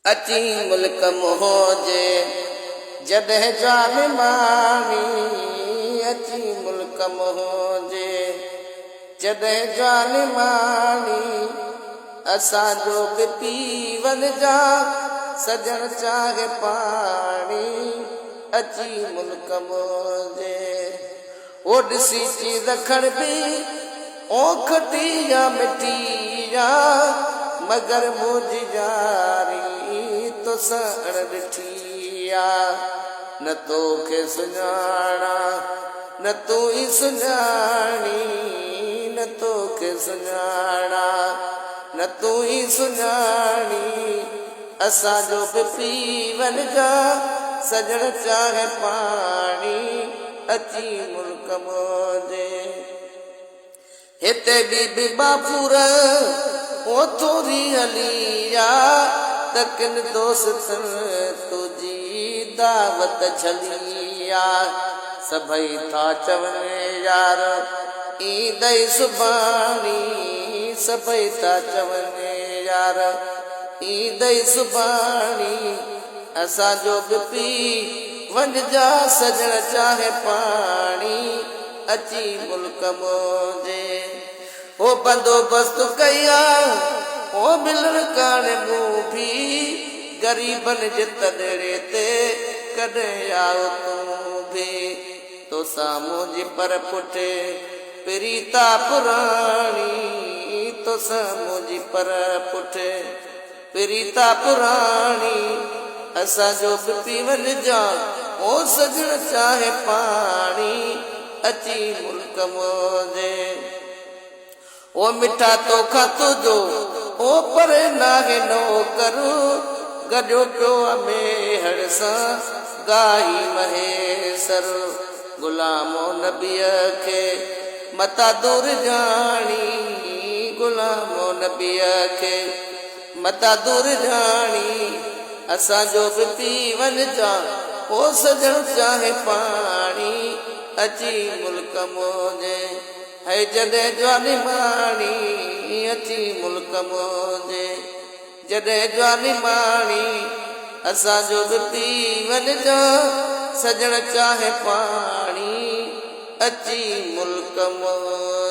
अची मुल्क मोजे जॾहिं ज़ालिमानी अची मुल्क मोजे जॾहिं ज़ालिमानी असांजो बि पी वञिजा सजण चाहे पाणी अची मुल्क मोजे ओ ॾिसी चीज़ खणबी ओखटी या मिठी या मगर मुंहिंजी यारी तोसां अणॾिठी आहे न तोखे सुञाणा न तूं ई सुञाणी न तोखे सुञाणा न तूं ई सुञाणी असांजो बि पी वञिजा सजण चाहे पाणी अची मुल्क मोजे हिते बि बापूर ओ थोरी हली आ त किन दोस्तनि तुंहिंजी दावत झली आ सभई था चवनि यार ईंदई सुभाणी सभई था चवनि यार ईंदई सुभाणी असांजो बि पी वञिजा सजण चाहे पाणी अची मुल्क मोजे ओ बंदोबस्त कया ओ मिलण काने मूं भी गरीबन जे तॾड़े ते कॾहिं आओ तूं भी तो साम्हूं जी पर पुठे प्रीता पुराणी तो साम्हूं जी पर पुठे प्रीता पुराणी असांजो बि पी वञिजा ओ सजण चाहे पाणी अची मुल्क मोजे ओ मिठा तोखा तुझो ओ परे नाहे नो करू गॾो पियो मेहर सां गाही महेसर गुलामो नबीअ खे मता दूर जाणी गुलामो नबीअ खे मता दूर जाणी असांजो बि पी वञिजा ओ सजण चाहे पाणी अची मुल्क मोजे है जॾहिं ज़ालिमानी अची मुल्क मोजे जॾहिं ज़ालिमानी असांजो बि पी वञिजा सजण चाहे पाणी अची मुल्क मोजे।